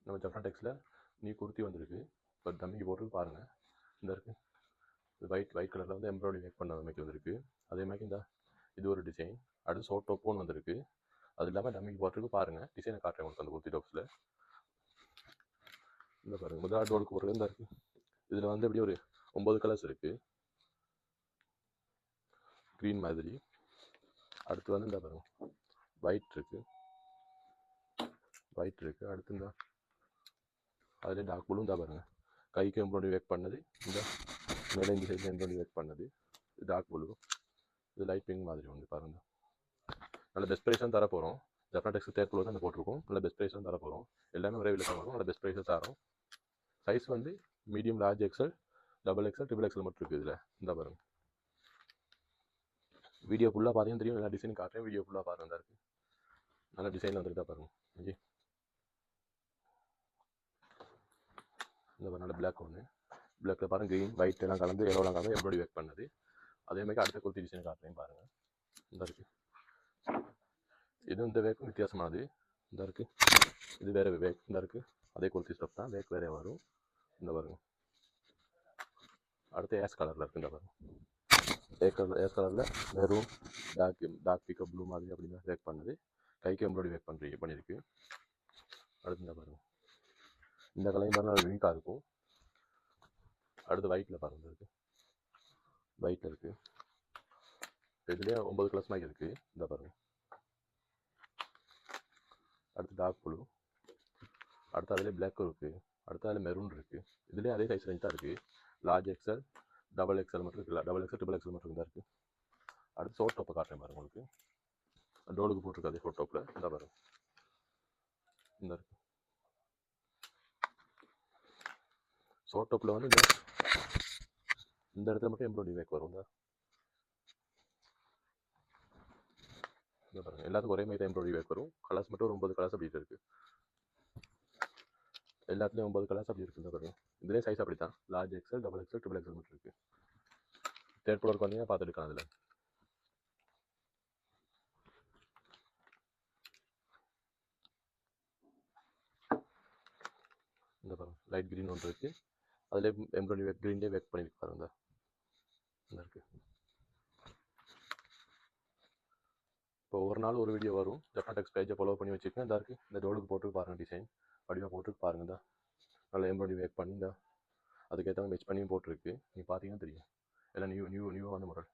நம்ம ஜப்னா டெக்ஸில் நீ குர்த்தி வந்திருக்கு. இப்போ தம்பிக்கு போட்டு பாருங்கள். இந்த இருக்குது இது ஒயிட் கலரில் வந்து எம்ப்ராய்டரி மேக் பண்ண மாதிரி வந்திருக்கு. அதே மாதிரி இந்த இது ஒரு டிசைன். அடுத்து ஷோர்ட் டாப்பும் வந்திருக்கு. அது இல்லாமல் டம்மிக்கு போட்டுருக்கு பாருங்கள். டிசைனை காட்டுறேன் உங்களுக்கு அந்த குர்த்தி டாப்ஸில். இந்த பாருங்கள் முதல் டோலுக்கு போடுறது இந்த இருக்குது. இதில் வந்து எப்படி ஒரு 9 கலர்ஸ் இருக்குது. க்ரீன் மாதிரி. அடுத்து வந்து இந்த பாருங்கள் ஒயிட் இருக்குது. அடுத்து இந்த அதில் டார்க் ப்ளூ தான் பாருங்கள். கைக்கு எம்ப்ராய்டரி வேக் பண்ணது. இந்த மேலேஞ்சு சைடில் எம்ப்ராய்டரி வேக் பண்ணது. இது டார்க் ப்ளூ. இது லைட் பிங்க் மாதிரி வந்து பாருங்கள். நல்ல பெஸ்ட் ப்ரைஸ் தான் தர போகிறோம். ஜப்னா டெக்ஸ் தேர்ட் ஃப்ளோர் தான் போட்டிருக்கோம். நல்ல பெஸ்ட் ப்ரைஸ் தான் தர போகிறோம். எல்லாமே ஒரே விலை வரும். நல்ல பெஸ்ட் ப்ரைஸை தரோம். சைஸ் வந்து medium, large XL, double XL, triple XL மட்டும் இருக்குது. இதில் இந்த பாருங்கள். வீடியோ ஃபுல்லாக பார்த்தீங்கன்னா தெரியும். எல்லா டிசைன் காட்டுறேன். வீடியோ ஃபுல்லாக பாருங்கள். தான் இருக்குது. நல்ல டிசைன் வந்துருக்கா பாருங்கள். ஓகே, இந்த பாருங்கள் நல்ல பிளாக் ஒன்று. பிளாக்கில் பாருங்கள் க்ரீன் ஒயிட் எல்லாம் கலந்து எல்லோலாம் கலந்து எம்ப்ராய்டரி ஒர்க் பண்ணது. அதேமாதிரி அடுத்த குர்த்தி டிசைன் காட்டுறேன் பாருங்கள். இந்த இருக்குது. இது இந்த வேக்கும் வித்தியாசமானது. இந்த இருக்குது. இது வேறு வேக். இந்த இருக்குது. அதே குர்த்தி ஸ்டப் தான். வேக் வேறே வரும். இந்த பாருங்கள். அடுத்து ஏஸ் கலரில் இருக்குது. இந்த பாருங்கள். ஏஸ் கலரில் மெரூன், டார்க் பிக்கப் ப்ளூ மாதிரி அப்படின்னு வேக் பண்ணது. கைக்கு எம்ப்ராய்டரி வேக் பண்ணியிருக்கு. அடுத்து இந்த பாருங்கள். இந்த கலர் மாதிரி யூனிக்காக இருக்கும். அடுத்து ஒயிட்டில் பாருங்கள். இருக்குது ஒயிட்டில் இருக்குது. இதுலேயே 9 கலர்ஸ் மாதிரி இருக்குது. இந்த பாருங்கள். அடுத்து டார்க் ப்ளூ. அடுத்து அதிலே பிளாக்கும் இருக்குது. அடுத்து அதில் மெரூன் இருக்குது. இதுலேயே அதே சைஸ் ரேஞ்ச் தான் இருக்குது. லார்ஜ் எக்ஸல், டபுள் எக்ஸல் மட்டும் இருக்குல்ல. டபுள் எக்ஸல், ட்ரிபிள் எக்ஸல் மட்டும் தான் இருக்குது. அடுத்து ஷோர்ட் டாப்பை காட்டுறேன் பாருங்கள். உங்களுக்கு டோலுக்கு போட்டிருக்கு அதே ஷோர்ட் டாப்பில். இந்த பாருங்கள். இந்த இருக்குது. ஷோர்ட் டாப்பில் வந்து இந்த இடத்துல மட்டும் எம்ப்ராய்டரி வேக் வரும். இந்த பாருங்கள். எல்லாத்துக்கும் ஒரே மாதிரி எம்ப்ராய்டரி வேக் வரும். கலர்ஸ் மட்டும் ஒரு 9 கலர்ஸ் அப்படி இருக்குது. எல்லாத்துலேயும் 9 கலர்ஸ் அப்படி இருக்குது. இந்த பாருங்கள். இதுலேயே சைஸ் அப்படி தான். Large XL, double XL, triple XL மட்டும் இருக்குது. தேர்ட் ஃப்ளோருக்கு வந்தீங்கன்னா பார்த்து எடுக்கலாம். அதில் இந்த பாருங்கள் லைட் க்ரீன் ஒன்று இருக்குது. அதிலே எம்ப்ராய்டரி வேக் க்ரீன்லேயே வேக் பண்ணியிருக்கு பாருங்கள். இந்த இருக்குது. இப்போ ஒரு நாள் ஒரு வீடியோ வரும். ஜப்னா டெக்ஸ் பேஜை ஃபாலோ பண்ணி வச்சுருக்கேன். இந்த இருக்குது. இந்த டோலுக்கு போட்டு பாருங்கள். டிசைன் வடிவாக போட்டு பாருங்கள். தான் நல்லா எம்ப்ராய்டரி வேக் பண்ணி இந்த அதுக்கேற்ற மேட்ச் பண்ணியும் போட்டிருக்கு. நீங்கள் பார்த்தீங்கன்னா தெரியும். எல்லாம் நியூவான மாடல்.